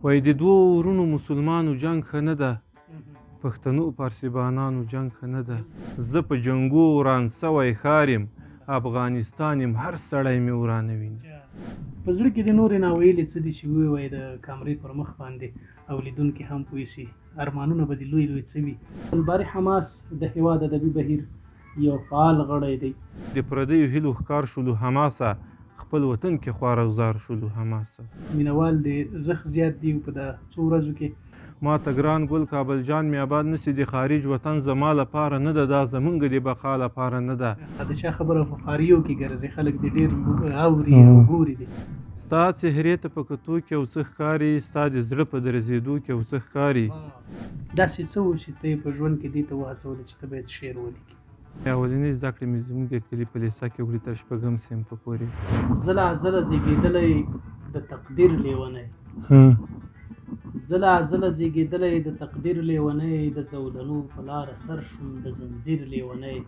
وایي د دوو ورونو مسلمانو جنګ ښه نه ده، پښتنو پارسیبانانو جنګ ښه نه ده. زه په جنګو وران سوی ښار یم، افغانستان یم هر سړی مې ورانه ویني. په زړه کې د نورې ناویلې څه دي چې ووایي د کامرې پر مخ باندې او لیدونکي هم پوه شي، ارمانونه به دې لوی لوی څه وي. عبدالباري حماس د هېواد ادبي بهیر یو فعال غړی دی. د پردیو هیلو ښکار شولو حماسه، خپل وطن کې خوار او زار شولو حماسه. مینوال د زخ زیات دی په د څو ورځو کې. ما ته ګران ګل کابل جان مې آباد نسی د خارج وطن زما لپاره نه ده، دا زمونږ د بقا لپاره نه ده. د چا خبره په خاریو کې ګرځي، خلک دې ډېر اوري او ګوري دي. ستا څهرې ته په کتو کې یو څه ښکاري، ستا د زړه په درزېدو کې یو څه ښکاري. داسې څه و چې ته یې په ژوند کې دې ته وهڅولې چې ته باید شعر ولیکې؟ اولنۍ زده کړې مې زموږ د کلي په لیسه کې وکړې تر شپږم صنف پورې. زله زله زېږېدلی د تقدیر لیونی، زله زله زېږېدلی د تقدیر لیونی، د زولنو په لاره سر شوم د زنځیر لیونی.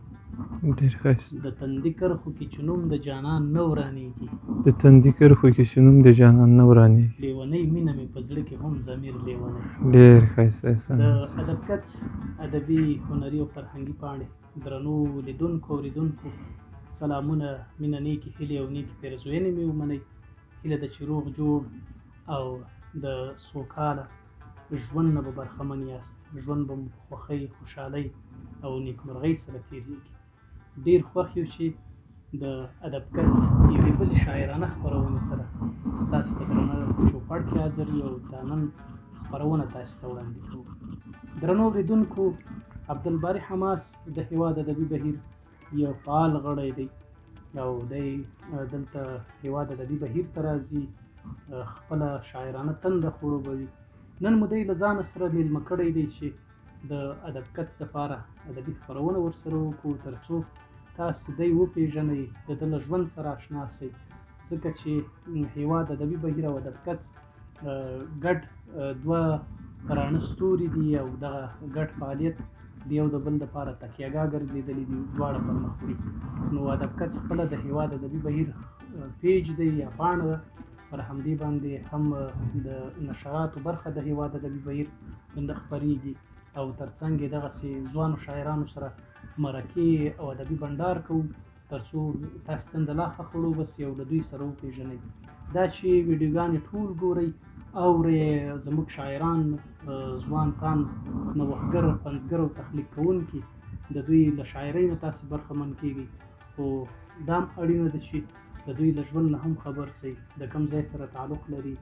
ډېر ښایسته. د تندي کرښو کې چې نوم د جانان نه ورانېږي، د تندي کرښو کې چې نوم د جانان نه ورانېږي. لیونۍ مینه مې په زړه کې هم ضمیر لیونی. ډېر ښایسته احسان. د ادب کڅ ادبي هنري او فرهنګي پاڼې درنو لیدونکو اورېدونکو سلامونه، مینه، نیکې هیلې او نیکې پیرزوینې مې ومنئ. هیله ده چې روغ جوړ او د سوکاله ژوند نه به برخمن یاست. ژوند به مو په خوښۍ، خوشحالۍ او نیکمرغۍ سره تېرېږي. ډېر خوښ یو چې د ادب کڅ یوې بلې شاعرانه خپرونې سره ستاسو په درنه چوپړ کې حاضر یو. دا نن خپرونه تاسو ته وړاندې کوو. درنو اورېدونکو، عبدالباري حماس د هېواد ادبي بهیر یو فعال غړی دی او دی دلته هېواد ادبي بهیر ته راځي، خپله شاعرانه تنده خړوبوي. نن مو دی له ځانه سره میلمه کړی دی چې د ادب کڅ دپاره ادبي خپرونه ورسره وکړو، تر څو تاسو دی وپېژنئ، د ده له ژوند سره اشنا شئ. ځکه چې هېواد ادبي بهیر او ادب کڅ ګډ دوه راڼه ستوري دي او دغه ګډ فعالیت د یو د بل دپاره تکیهګاه ګرځېدلي دي، دواړه پرمخ وړي. نو ادب کڅ خپله د هېواد ادبي بهیر پیج دی یا پاڼه ده، پر همدې باندې هم د نشراتو برخه د هېواد ادبي بهیر خپرېږي او تر څنګ یې دغسې ځوانو شاعرانو سره مرکې او ادبي بنډار کوو، تر څو تاسو تنده لا ښه خړوبسئ او له دوی سره وپېژنئ. دا چې ویډیوګانې ټول ګورئ، اورئ، زموږ شاعران، ځوانان، نوښتګر، پنځګر او تخلیق کوونکي د دوی له شاعرۍ نه تاسو برخمن کېږئ. خو دا هم اړینه ده چې د دوی له ژوند نه هم خبر شئ، د کوم ځای سره تعلق لري،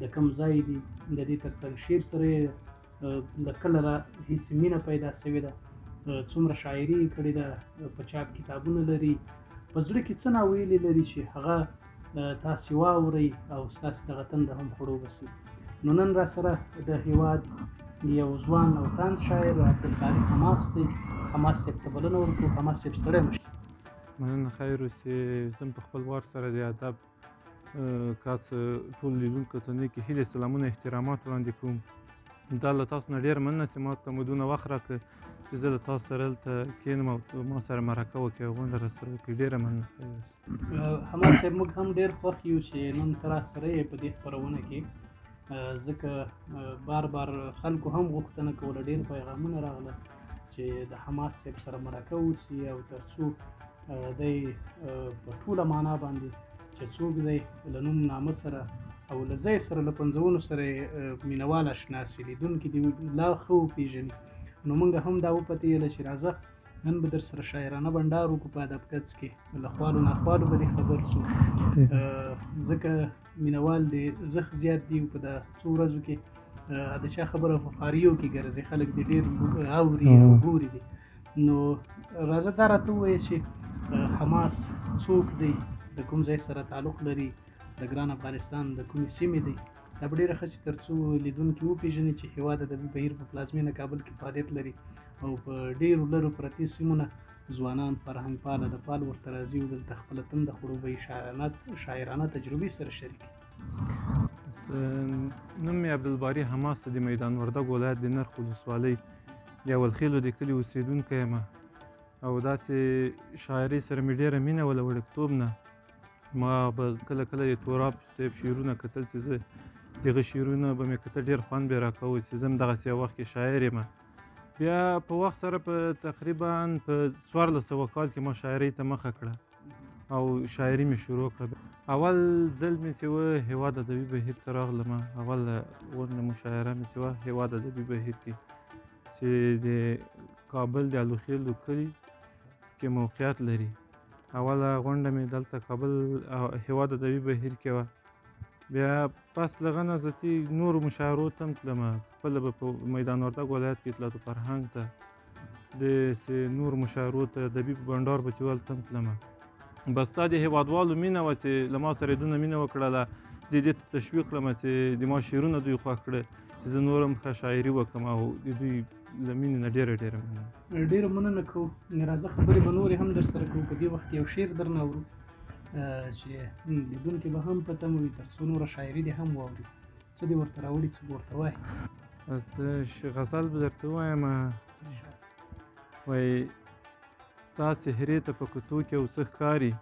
د کوم ځای دي، د دې تر څنګ شعر سره یې له کله هیڅ مینه پیدا شوې ده، څومره شاعري یې کړې ده، په چاپ کتابونه لري، په زړه کې څه ناویلې لري چې هغه تاسې واورئ او ستاسې دغه تنده هم خړوبه. نو نن را سره د هېواد یو ځوان او تاند شاعر عبدالباري حماس دی. حماس صاحب ته بلنه ورکړو. حماس صاحب ستړی مه شئ. مننه. خیر اوسې. زه په خپل وار سره د ادب کڅ ټولو لیدونکو ته نیکې هیلې، سلامونه، احترامات وړاندې کوم. دا له تاسو نه ډېره مننه چې ما ته مو دونه وخت راکړ چې زه له تاسو سره دلته کښېنم او ما سره مرکه وکړئ او غونډه راسره وکړئ. ډېره مننه. حماس صاحب، موږ هم ډېر خوښ یو چې نن ته راسره یې په دې خپرونه کې، ځکه بار بار خلکو هم غوښتنه کوله، ډېر پیغامونه راغله چې د حماس صاحب سره مرکه وسي او تر څو دی په ټوله معنا باندې چې څوک دی له نوم نامه سره او له ځای سره له پنځونو سره مینوال اشنا سي، لیدونکي دې لا ښه وپېژني. نو موږ هم دا وپتېیله چې راځه نن به در سره شاعرانه بنډار وکړو په ادب کڅ کې، له خوالو ناخوالو به دې خبر شو، ځکه مینوال دې زخ زیات دي په دا څو ورځو کې د چا خبره په خاریو کې ګرځي، خلک دې ډېر اوري او ګوري دي. نو راځه دا راته ووایه چې حماس څوک دی، د کوم ځای سره تعلق لري، د ګران افغانستان د کومې سیمې دی. دا به ډېره ښه شي تر څو لیدونکي وپېژني چې هېواد ادبي بهیر په پلازمېنه کابل کې فعالیت لري او په ډېرو لرو پرتې سیمو نه ځوانان، فرهنګ پال، ادب پال ورته راځي او دلته خپله تنده خړوبوي، شاعرانه تجربې سره شریکي. نوم مې عبدالباري حماس د میدان وردګ ولایت د نرخ ولسوالۍ د اولخیلو د کلي اوسېدونکی یم او داسې شاعرۍ سره مې ډېره مینه وله وړکتوب نه. ما به کله کله د توراب صاحب شعرونه کتل چې زه دغه شعرونه به مې کتل ډېر خوند به یې راکاوه چې زه هم دغسې یو وخت کې شاعر یم. بیا په وخت سره په تقریبا په 1400 کال کې ما شاعرۍ ته مخه کړه او شاعري مې شروع کړه. اول ځل مې چې و هېواد ادبي بهیر ته راغلم، اوله غونډه مشاعره مې چې وه هېواد ادبي بهیر کې چې د کابل د الوخیلو کلي کې موقعیت لري. اوله غونډه مې دلته کابل هېواد ادبي بهیر کې وه. بیا پس له هغه نه زه نورو مشاعرو ته هم تلم، خپله به په میدان وردګ ولایت کې اطلاعات و فرهنګ ته داسې نورو مشاعرو ته ادبي په بنډار به چې هلته هم تلم. بس دا د هېوادوالو مینه وه چې له ما سره یې دونه مینه وکړله، زه یې دې ته تشویق کړم چې د ما شعرونه دوی خوښ کړه چې زه نور هم ښه شاعري وکړم او د دوی له مینې نه ډېره مننه. ډېره مننه کوو. راځه خبرې به نورې هم در سره کوو. په دې وخت کې یو شعر درنه اورو چې لیدونکي به هم په تمه وي تر څو نوره شاعري دې هم واوري. څه دې ورته راوړي، څه به ورته وایي؟ بس غزل به درته ووایم، وایي ستا څهرې ته په کتو کې یو څه ښکاري،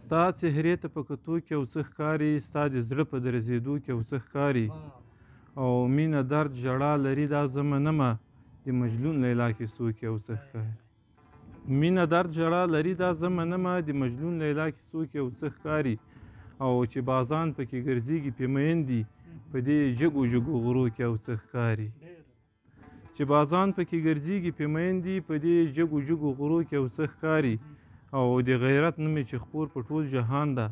ستا څهرې ته په کتو کې یو څه ښکاري، ستا د زړه په درزېدو کې یو څه ښکاري، او مینه درد ژړا لري دا زه منمه د مجنون لیلا کیسو کې یو څه ښکاري. مینه درد ژړا لري دا زه منمه د مجنون لیلا کیسو کې یو څه ښکاري، او چې بازان پکې ګرځېږي پې میین دي په دې جګو جګو غرو کې یو څه ښکاري. چې بازان پکې ګرځېږي پې میین دي په دې جګو جګو غرو کې یو څه ښکاري، او د غیرت نوم یې چې خپور په ټول جهان ده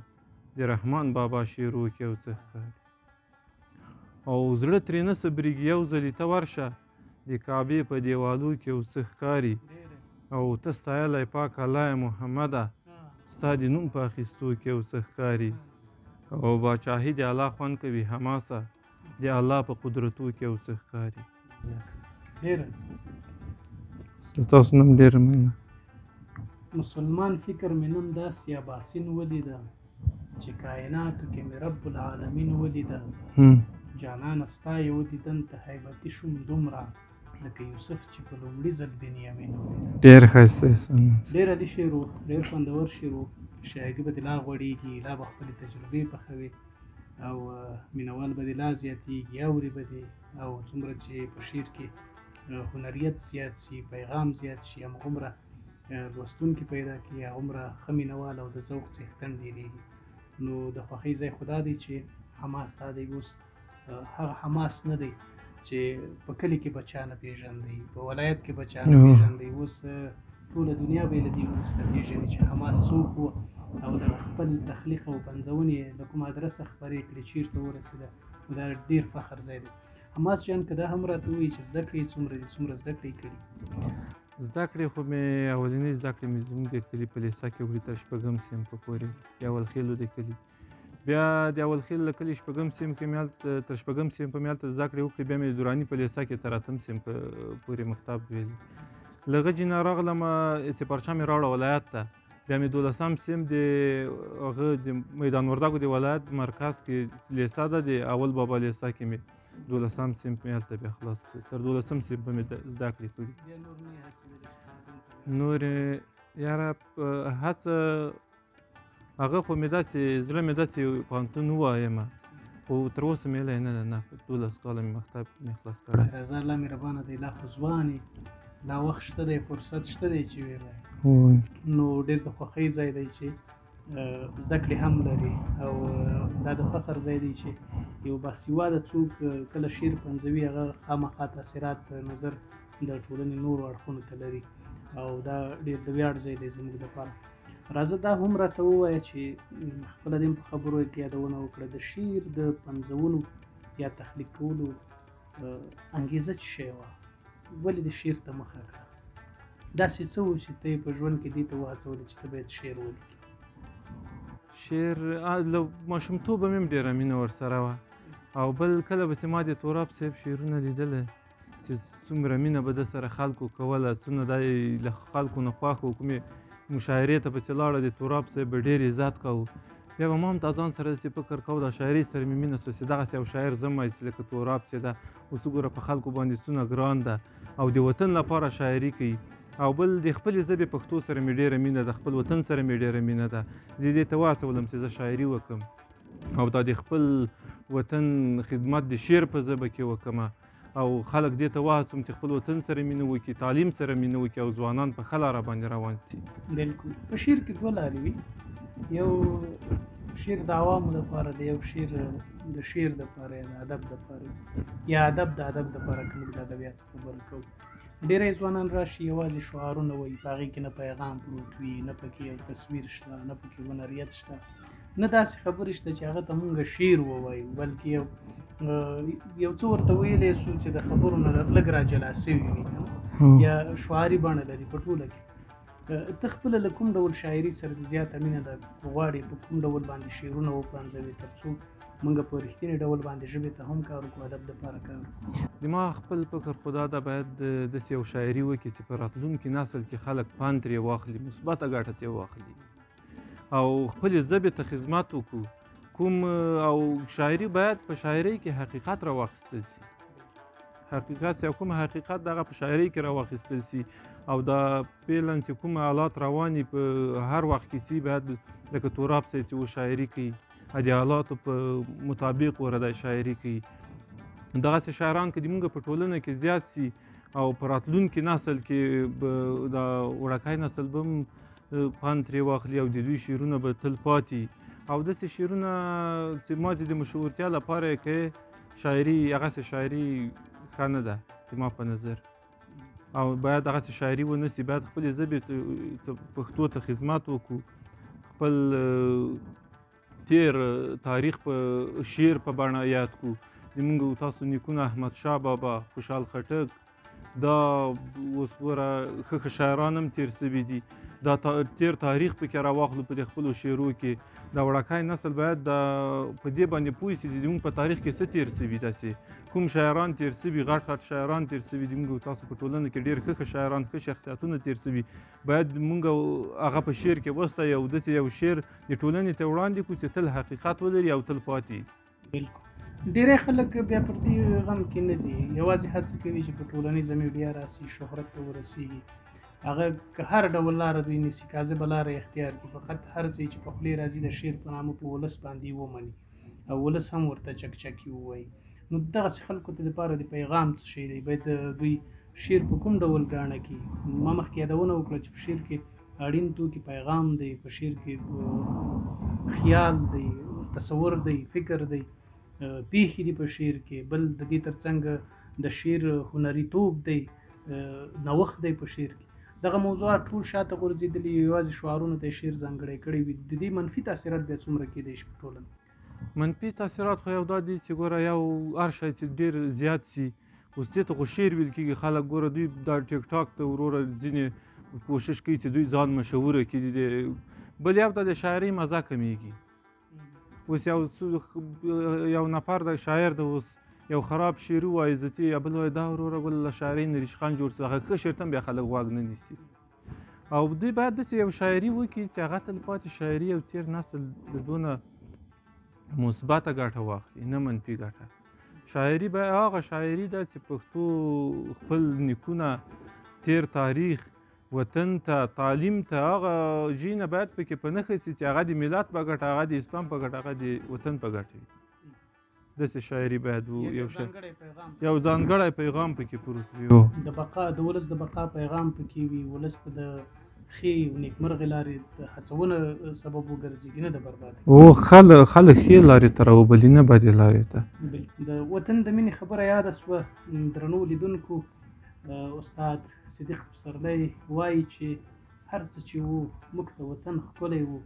د رحمان بابا شعرو کې یو څه ښکاري. او زړه ترې نه صبرېږي یو ځلې ته ورشه د کعبې په دیوالو کې یو څه ښکاري، او ته ستایلی پاک الله محمده ستا د نوم په اخیستو کې یو څه ښکاري، او باچاهي د الله خوند کوي حماسه د الله په قدرتو کې یو څه ښکاري. تاسو نم ډېره مننه. مسلمان فکر مې نن داسې اباسین ولیده چې کائناتو کې مې رب العالمین ولیده، جانانه ستا یو دیدن ته حیبتي شوم دومره لکه یوسف چې په لومړي ځل بنیامین ولیده. ډېر ښایسته انسان، ډېر عالي شعر و، ډېر خوندور شعر و. شاعري به دې لا غوړېږي، لا به خپلې تجربې پخوي او مینوال به دې لا زیاتېږي، اوري به دې، او څومره چې په شعر کې هنریت زیات شي، پیغام زیات شي، همغومره لوستونکي پیدا کړي، هغومره ښه مینوال او د ذوق څښتن ډېرېږي. نو د خوښۍ ځای خو دا دی چې حماس دا دی، اوس هغه حماس نه دی چې په کلي کې به چا نه پېژندی، په ولایت کې به چا نه پېژندی، اوس ټوله دنیا به یې له دې وروسته پېژني چې حماس څوک و او د خپل تخلیق او پنځونې له کوم ادرسه خپرې کړې چېرته ورسېده. دا ډېر فخر ځای دی. حماس جان که دا هم راته ووایي چې زده کړې څومره دي، څومره زده کړې کړي؟ زده کړې خو مې اولنۍ زده کړې مې زموږ د کلي په لیسه کې وکړې تر شپږم صنفه پورې، د اولخیلو د کلي. بیا د اولخیل له کلي شپږم صنف کې مې تر شپږم صنفه مې هلته زده کړې وکړې. بیا مې دراني په لیسه کې تر اتم صنفه پورې مکتب ویلي. له غجې نه راغلم سپارچه مې راوړه ولایت ته. بیا مې 12م صنف د هغه د میدان وردګو د ولایت مرکز کې لیسه ده، د اول بابا لیسه کې مې 12م صنف مې هلته بیا خلاص کړې. تر 12م صنف مې زده کړې کړي. نورې یاره هڅه هغه خو مې داسې زړه مې داسې پوهنتون ووایم، خو تر اوسه مې هیله یې نه ده، نه 12 کاله مې مکتب مې خلاص کړی. رضا الله مهربانه دی، لا خو ځوان یې، لا وخت شته دی، فرصت شته دی چې ویلی. نو ډېر د خوښۍ ځای دی چې زده کړې هم لري، او دا د فخر ځای دی چې یو باسواده څوک کله شعر پنځوي هغه خامخا تاثیرات نظر د ټولنې نورو اړخونو ته لري، او دا ډېر د ویاړ ځای دی زموږ لپاره. راځه دا هم راته ووایه چې خپله دې په خبرو کې یادونه وکړه د شعر د پنځولو یا تخلیق کولو انګیزه څه شی وه؟ ولې د شعر ته مخه کړه؟ داسې څه و چې ته یې په ژوند کې دې ته وهڅولې چې ته باید شعر ولیکې؟ شعر له ماشومتوبه مې هم ډېره مینه ورسره وه، او بل کله به چې ما د توراب صاحب شعرونه لیدله چې څومره مینه به ده سره خلکو کوله، څومره دا یې له خلکو نه خوښ و، کومې مشاعرې ته به چې لاړه د توراب صاحب به ډېر عزت کوو. بیا به ما هم تا ځان سره داسې فکر کوو د شاعرۍ سره مې مینه سوه چې دغسې یو شاعر زه وای چې لکه توراب چې ده اوس وګوره په خلکو باندې څونه ګران ده او د وطن لپاره شاعري کوي. او بل د خپلې ژبې پښتو سره مې ډېره مینه ده، خپل وطن سره مې ډېره مینه ده. زه دې ته وهڅولم چې زه شاعري وکړم. او دا د خپل وطن خدمت د شعر په ژبه کې وکړم او خلک دې ته وهڅوم چې خپل وطن سره مینه وکړي، تعلیم سره مینه وکړي او ځوانان په ښه لاره باندې روان شي. بالکل. په شعر کې دوه لارې وي، یو شعر د عوامو لپاره دی، یو شعر د شعر دپاره یا د ادب دپاره یا ادب د ادب دپاره که موږ د ادبیاتو خبره کوو. ډېری ځوانان راشي یوازې شعارونه وایي، په هغې کې نه پیغام پروت وي، نه پکې یو تصویر شته، نه پکې هنریت شته، نه داسې خبرې شته چې هغه ته مونږ شعر ووایو، بلکې یو څه ورته ویلی سو چې د خبرو نه لږ را جلا سوي وي یا شعاري بڼه لري په ټوله کې. ته خپله له کوم ډول شاعري سره د زیاته مینه ده غواړې په کوم ډول باندې شعرونه وپنځوې تر څو موږ په رښتینې ډول باندې ژبې ته هم کار وکړو، ادب دپاره کار وکړو؟ زما خپل فکر خو دا ده باید داسې یو شاعري وکړي چې په راتلونکي نسل کې خلک پند ترې واخلي، مثبته ګټه ترې واخلي او خپلې ژبې ته خدمت وکړو. کوم او شاعري باید په شاعرۍ کې حقیقت راواخیستل شي، حقیقت یا کوم حقیقت دغه په شاعرۍ کې راواخیستل شي او دا فعلا چې کوم حالات رواني په هر وخت کې چې باید لکه توراب صاحب چې و شاعري کوي د حالاتو په مطابق ورته شاعري کوي. دغسې شاعران که زموږ په ټولنه کې زیات شي او په راتلونکي نسل کې دا وړوکی نسل به هم پند ترې واخلي او د دوی شعرونه به تل پاتې او داسې شعرونه چې مازې د مشهورتیا لپاره یې کوې شاعري هغسې شاعري ښه نه ده زما په نظر او باید هغسې شاعري ونه سي. باید خپلې ژبې پښتو ته خدمت وکړو، خپل تیر تاریخ په شعر په بڼه یاد کړو. زموږ تاسو نیکونه احمدشاه بابا، خوشحال خټک، دا اوس ګوره ښه شاعران هم تیر سوي دي، دا تیر تاریخ پکې راواخلو په دې خپلو شعرو کې. دا وړوکی نسل باید په دې باندې پوه شي چې زموږ په تاریخ کې څه تیر سوي، داسې کوم شاعران تیر سوي، غټ غټ شاعران تیر سوي دي. موږ تاسو په ټولنه کې ډېر ښه شاعران، ښه شخصیتونه تیر سوي، باید موږ هغه په شعر کې وستایو او داسې یو شعر د ټولنې ته وړاندې کړو چې تل حقیقت ولري او تل پاتې. بالکل. ډېری خلک بیا پر دې غم کې نه دي، یوازې هڅه کوي چې په ټولنیزه میډیا راسي، شهرت ته ورسېږي. هغه که هر ډول لاره دوی نیسي، کاذبه لاره اختیار کړي، فقط هر څه چې په خولې راځي د شعر په نامه په ولس باندې ومني او ولس هم ورته چکچکي ووایي. نو دغسې خلکو ته دپاره د پیغام څه شی دی؟ باید دوی شعر په کوم ډول ګاڼه کړي؟ ما مخکې یادونه وکړه چې په شعر کې اړین توکي پیغام دی، په شعر کې خیال دی، تصور دی، فکر دی، پیښې دي په شعر کې، بل د دې ترڅنګ د شعر هنري توب دی، نوښت دی په شعر کې. دغه موضوعات ټول شاته غورځېدلي، یوازې شعارونو ته یې شعر ځانګړی کړی وي. د دې منفي تاثیرات بیا څومره کېدی شي په ټولنه؟ منفي تاثیرات خو یو دا دي چې ګوره یو هر شی چې ډېر زیات شي، اوس دې ته خو شعر ویل کېږي. خلک ګوره دوی دا ټیک ټاک ته وروره ځینې کوشش کوي چې دوی ځان مشهوره کړي. بل یو دا د شاعرۍ مزه کمیږي. اوس یو نفر د شاعر د اوس یو خراب شعر ووایي عزتي، یا بل وایي دا وروره ګل له شاعرۍ نه ریشخند جوړ شي، هغه ښه شعر ته هم بیا خلک غوږ نه نیسي. او دوی باید داسې یو شاعري وکړي چې هغه تلپاتې شاعري او تېر نسل د دونه مثبته ګټه واخلي، نه منفي ګټه. شاعري باید هغه شاعري ده چې پښتو خپل نیکونه، تېر تاریخ، وطن ته، تعلیم ته، هغه ژینه باید پکې په نښه شي چې هغه د ملت په ګټه، هغه د اسلام په ګټه، هغه د وطن په ګټه وي. داسې شاعري باید یو ځانګړی پیغام پکې پروت وي، د بقا، د ولس د بقا پیغام پکې وي، ولس ته د ښې نیکمرغې لارې هڅونه سبب وګرځېږي، نه د بربادۍ. خلک ښې لارې ته راوبلي، نه بدې لارې ته. د وطن د مینې خبره یاده شوه. درنو لیدونکو، استاد صدیق پسرلی وایي چې هر څه چې وو موږ ته وطن ښکلی وو،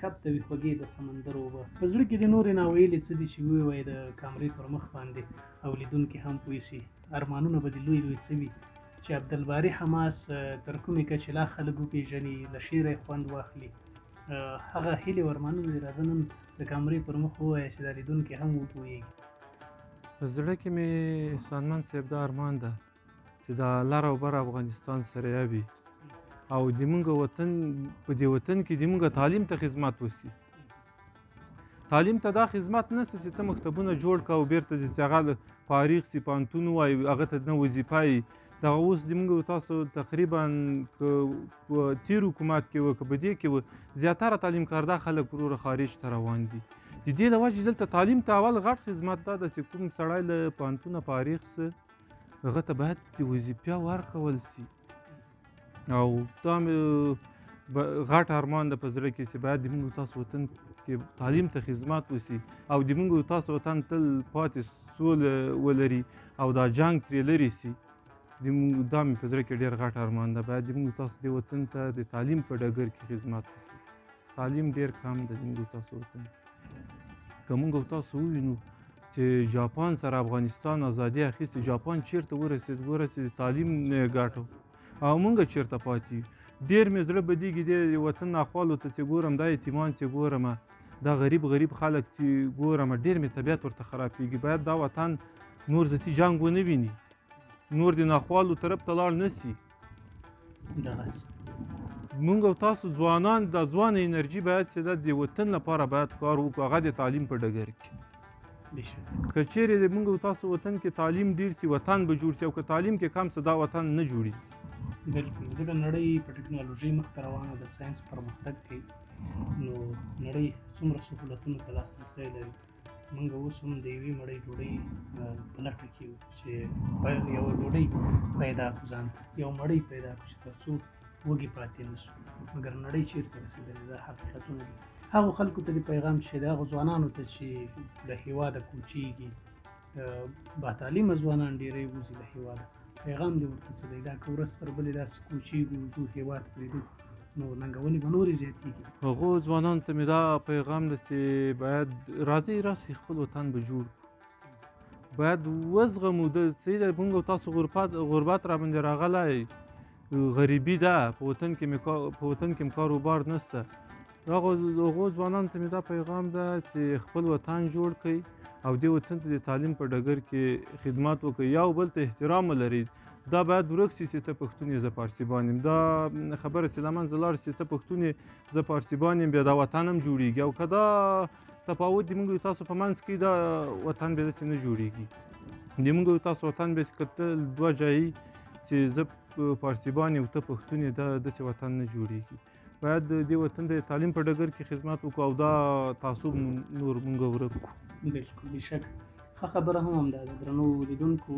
کب ته وي خوږې د سمندر اوبه. په زړه کې د نورې ناویلې څه دي چې ووایي د کامرې پر مخ باندې او لیدونکي هم پوه شي. ارمانونه به د لوی لوی څه وي چې عبدالباري حماس تر کومې کچې لا خلک وپېژني، له شعره یې خوند واخلي. هغه هیلې او ارمانونه دي، راځه نن د کامرې پر مخ ووایه چې دا لیدونکي هم وپوهېږي. په زړه کې مې احسانمن صاحب دا ارمان ده چې دا لر او بر افغانستان سره یوي او زموږ وطن، په دې وطن کې زموږ تعلیم ته خدمت وشي. تعلیم ته دا خدمت نه شي چې ته مکتبونه جوړ کړه او بیرته چې هغه فارغ شي، پوهنتون ووایي، هغه ته نه وظیفه وي. دغه اوس زموږ تاسو تقریبا که تیر حکومت کې وه که په دې کې وه، زیاتره تعلیم کارده خلک وروره خارج ته روان دي. د دې له وجې دلته تعلیم ته اول غټ خدمت دا ده چې کوم سړی له پوهنتونه فارغ سه هغه ته باید د وظیفه ورکول سي او دا مې غټ ارمان ده په زړه کې چې باید د موږ تاسو وطن کې تعلیم ته خدمت وسي او د موږ تاسو وطن تل پاتې سوله ولري او دا جنګ ترې لرې سي دا مې په زړه کې ډېر غټ ارمان ده باید د موږ تاسو دې وطن ته د تعلیم په ډګر کې خدمت وکړو تعلیم ډېر کم ده د موږ تاسو وطن که موږ تاسو ووینو چې جاپان سره افغانستان ازادي اخیستې جاپان چیرته ورسېد تعلیم نه ګټو او موږ چیرته پاتې ډېر مې زړه بدېږي د وطن ناخوالو ته چې ګورم دا یتیمان چې ګورم دا غریب خلک چې ګورم ډېر مې طبیعت ورته خرابېږي باید دا وطن نور ذاتي جنګ ونه ویني نور د ناخوالو طرف ته لاړ نه سي موږ او تاسو ځوانان د ځوان انرژي باید چې د وطن لپاره باید کار وکړو هغه د تعلیم په ډګر کې که چیرې د موږ او تاسو وطن کې تعلیم ډېر سي وطن به جوړ سي او که تعلیم کې کم څه دا وطن نه جوړېږي بلکل ځکه نړۍ په ټکنالوژۍ مخته روانه د ساینس پرمختګ کوي نو نړۍ څومره سهولتونو ته لاسرسی لري موږ اوس هم د یوې مړۍ ډوډۍ په لټه کې یو چې یوه ډوډۍ پیدا کړو ځان ته یو مړۍ پیدا کړو چې تر څو وږي پاتې نه سو مګر نړۍ چیرته رسېدلې دا حقیقتونه دي هغو خلکو ته د پیغام چې د هغو ځوانانو ته چې له هېواده کوچېږي باتعلیمه ځوانان ډېری وځي له هېواده پیغام دې ورته څه دی دا که ورځ تر بلې داسې کوچېږو ځو هېواد پرېږدو نو ننګونې به نورې زیاتېږي هغو ځوانانو ته مې دا پیغام ده چې باید راځئ خپل وطن به جوړ باید وزغمو د موږ او تاسو غربت راباندې راغلی غریبي ده په وطن کې کاروبار نشته هغو ځوانانو ته مې دا پیغام ده چې خپل وطن جوړ کړئ او دې وطن ته د تعلیم په ډګر کې خدمت وکړئ یو بل ته احترام ولرئ دا باید ورک سي چې ته پښتون یې زه پارسیبان یم دا خبره چې له منځه لاړه چې ته پښتون یې زه پارسیبان یم بیا دا وطن هم جوړېږي او که دا تفاوت د موږ تاسو په منځ کې دا وطن بیا داسې نه جوړېږي د موږ تاسو وطن بیا که ته دوه جایي چې زه پارسیبان یم ته پښتون یې دا داسې وطن نه جوړېږي باید د دې وطن د تعلیم په ډګر کې خدمت وکړو او دا تعصب نور موږ ورک کړو بلکل بېشکه ښه خبره هم همدا ده درنو لیدونکو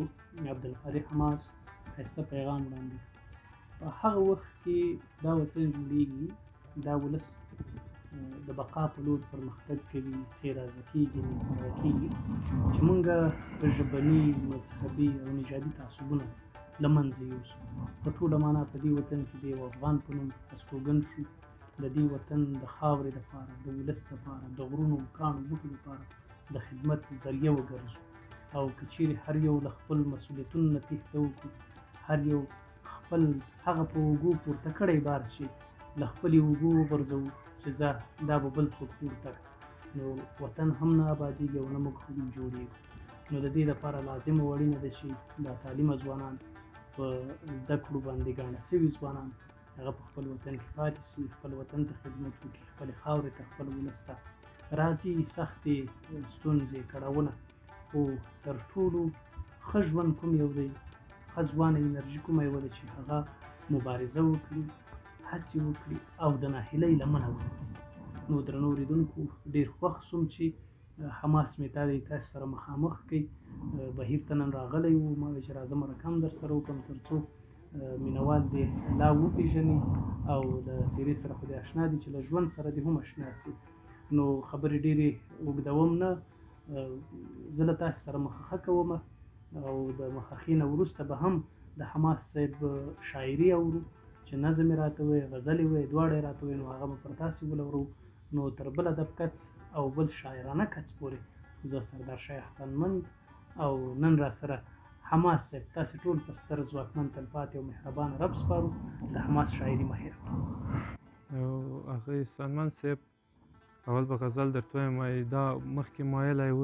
عبدالقادر حماس ښایسته پیغام وړاندې په هغه وخت کې دا وطن جوړېږي دا ولس د بقا په لور پرمختګ کوي ښېرازه کېږي نیکمرغه کېږي چې موږ ژبني مذهبي او نژادي تعصبونه له منځه یوسو په ټوله معنا په دې وطن کې د یو افغان په نوم استوګن شو د دې وطن د خاورې دپاره د ولس دپاره د غرونو کاڼو بوټو دپاره د خدمت ذریعه وګرځو او که چیرې هر یو له خپل مسؤلیتونو نه تېښته وکړو هر یو خپل هغه په اوږو پورته کړی بار چې له خپلې اوږو وغورځوو چې زه دا به بل څوک پورته نو وطن هم نه ابادېږي او نه موږ هم جوړېږو نو د دې لپاره لازمه او اړینه ده چې دا تعلیمه ځوانان په زده کړو باندې ګاڼه سوي ځوانان هغه په خپل وطن کې پاتې شي خپل وطن ته خدمت وکړي خپلې خاورې ته خپل ولس ته راځي سختې ستونزې کړاوونه خو تر ټولو ښه ژوند کوم یو دی ښه ځوانه انرژي کومه یوه ده چې هغه مبارزه وکړي هڅې وکړي او د ناهیلۍ لمنه ونیسي نو درنو اورېدونکو ډېر خوښ شوم چې حماس مې تاسو سره مخامخ کوي بهیر ته نن راغلی وو ما ویل چې راځه مرکه هم در سره وکړم تر څو مینوال دې لا وپېژني او د څېرې سره خو دې اشنا دي چې له ژوند سره دې هم اشنا سي نو خبرې ډېرې اوږدوم نه زه له تاسو سره مخه کوم او د مخخي نه وروسته به هم د حماس صاحب شاعري اورو چې نظم یې راته وایي غزل یې وایي دواړه یې راته وایي نو هغه به پر تاسې ولورو نو تر بل ادب کڅ او بل شاعرانه کڅ پورې زه سردار شاه احسانمند او نن را سره حماس صاحب تاسې ټول په ستر ځواکمن تلپاتې او مهربانه رب سپارو د حماس شاعري مه هېره او هغه احسانمند صاحب اول به غزل درته وایم وایي دا مخکې مایلی و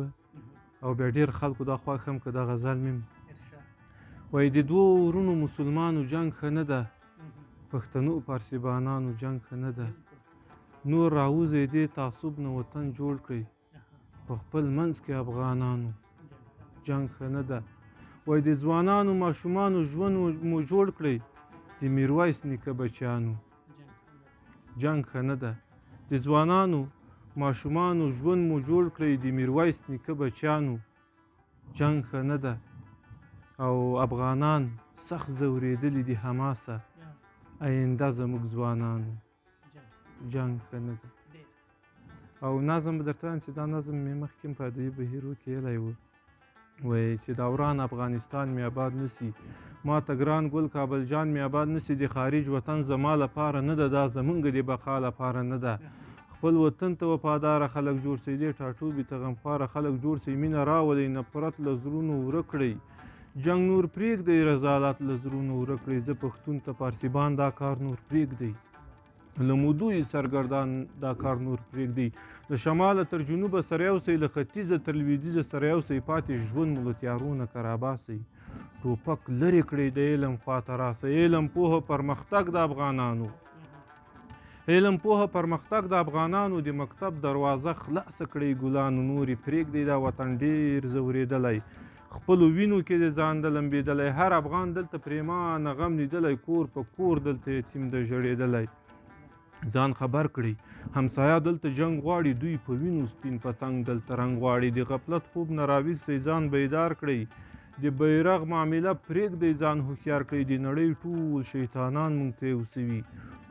او بیا ډېر خلکو دا خوښ هم که دا غزل مې وایي د دوو ورونو مسلمانو جنګ ښه نه ده پښتنو پارسیبانانو جنګ ښه نه ده نور راوځئ دې تعصب نه وطن جوړ کړئ په خپل منځ کې افغانانو جنګ ښه نه ده وایي د ځوانانو ماشومانو ژوند مو جوړ کړئ د میرویس نیکه بچیانو جنګ ښه نه ده د ځوانانو ماشومانو ژوند مو جوړ کړئ د میرویس نیکه بچیانو جنګ ښه نه ده او افغانان سخت ځورېدلي دي حماسه آینده زموږ ځوانانو جنګ ښه نه ده. او نظم به درته وایم چې دا نظم مې مخکې په ادبي بهیرو کې ایلی و وایي چې دا وران افغانستان مې آباد نسی ما ته ګران ګل کابل جان مې آباد نسی د خارج وطن زما لپاره نه ده دا زمونږ د بقا لپاره نه ده خپل وطن ته وفاداره خلک جوړ سئ دې ټاټوبي ته غمخواره خلک جوړ سئ مینه راولئ نفرت له زړونو ورک کړئ جنګ نور پرېږدئ رضالت له زړونو ورک کړئ زه پښتون ته پارسیبان دا کار نور پرېږدئ له مودوی سرګردان دا کار نور پرېږدئ له شماله تر جنوبه سره یو سئ له ختیځه تر لویدیځه سره یو سئ پاتې ژوند مو له تیارو نه کراباسئ ټوپک لرې کړئ د علم خواته راسئ علم پوهه پرمختګ د افغانانو علم پوهه پرمختګ د افغانانو د مکتب دروازه خلاصه کړئ ګلانو نورې پرېږدئ دا وطن ډېر ځورېدلی خپلو وینو کې د ځان د لمبېدلی هر افغان دلته پرېمانه غم لیدلی کور په کور دلته یتیم د ژړېدلی ځان خبر کړئ همسایه دلته جنګ غواړي دوی په وینو سپین پتنګ دلته رنګ غواړي د غفلت خوب نه راویښ سئ ځان بیدار کړئ د بیرغ معامله پرېږدئ ځان هوښیار کړئ د نړۍ ټول شیطانان موږ ته یو سوي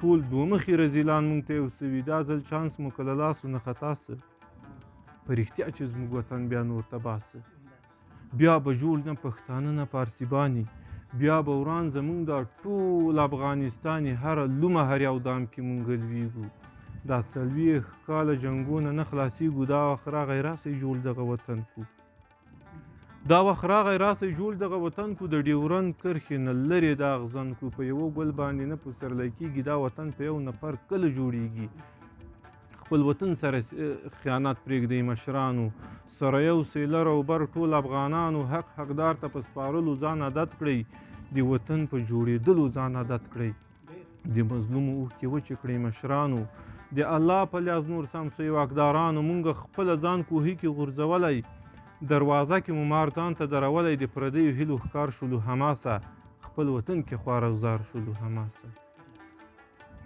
ټول دومخي رذیلان موږ ته یو سوي دا ځل چانس مو که له لاسو نه خطا سه په رښتیا چې زموږ وطن بیا نور تباه سه بیا به جوړ نه پښتانه نه پارسیبانې بیا به وران زمونږ دا ټول افغانستان هره لومه هر یو دام کې مونږ لویږو دا 40 کاله جنګونه نه خلاصیږو دا وخت راغی راسئ جوړ دغه وطن کو دا وخت راغی راسئ جوړ دغه وطن کو د ډیورند کرښې نه لرې دا اغزن کو په یوه ګل باندې نه پسرلی کېږي دا وطن په یو نفر کله جوړیږي خپل وطن سره خیانت پرېږدئ مشرانو سره یو سئ لر او بر ټول افغانانو حق حقدار ته په سپارلو ځان عادت کړئ د وطن په جوړېدلو ځان عادت کړئ د مظلومو اوښکې وچې کړئ مشرانو د الله په لیاز نور سم سئ واکدارانو مونږ خپله ځان کوهي کې غورځولی دروازه کې مو مار ځان ته درولی د پردیو هیلو ښکار شولو حماسه خپل وطن کې خوار او زار شولو حماسه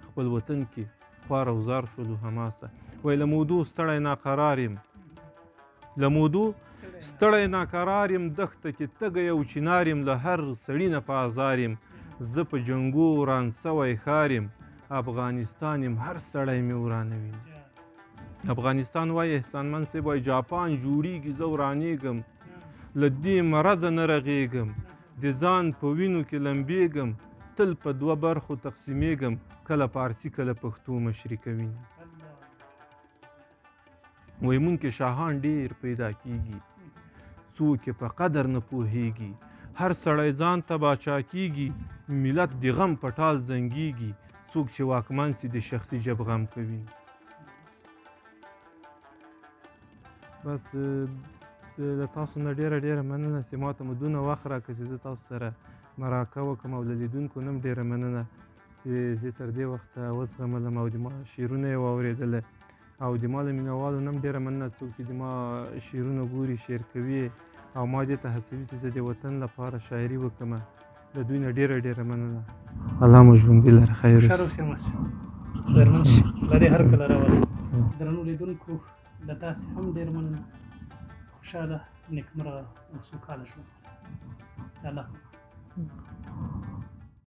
خپل وطن کې خوار او زار شولو حماسه وایي له مودو ستړی ناقرار یم له مودو ستړی ناقرار یم دښته کې تږی او چنار یم له هر سړي نه په ازار یم زه په جنګو وران سوی ښار یم افغانستان یم هر سړی مې ورانوي افغانستان وایي احسانمن صاحب وایي جاپان جوړیږي زه ورانېږم له دې مرضه نه رغېږم د ځان په وینو کې لمبېږم تل په 2 برخو تقسیمېږم کله پارسي کله پښتو مشري کوي وایي مونږ کې شاهان ډېر پیدا کېږي څوک یې په قدر نه پوهېږي هر سړی ځان ته باچا کېږي ملت د غم په ټال زنګېږي څوک چې واکمن سي د شخصي جب غم کوي بس د تاسو نه ډېره مننه چې ما ته مو دونه وخت راکړه چې زه تاسو سره مرکه وکړم او له لیدونکو نه هم ډېره مننه چې زه تر دې وخته وزغملم او د ما شعرونه یې واورېدله او د ما له مینهوالو نه هم ډېره مننه څوک چې د ما شعرونه ګوري شعر کوي او ما دې ته هڅوي چې زه د وطن لپاره شاعري وکړم د دوی نه ډېره مننه الله مو ژوندي لره خیر هوښیار اوسئ مس خدایمن شي الله دې هر کله راولي درنو لیدونکو له تاسې هم ډېر مننه خوشحاله نیکمرغه او سوکاله شو الله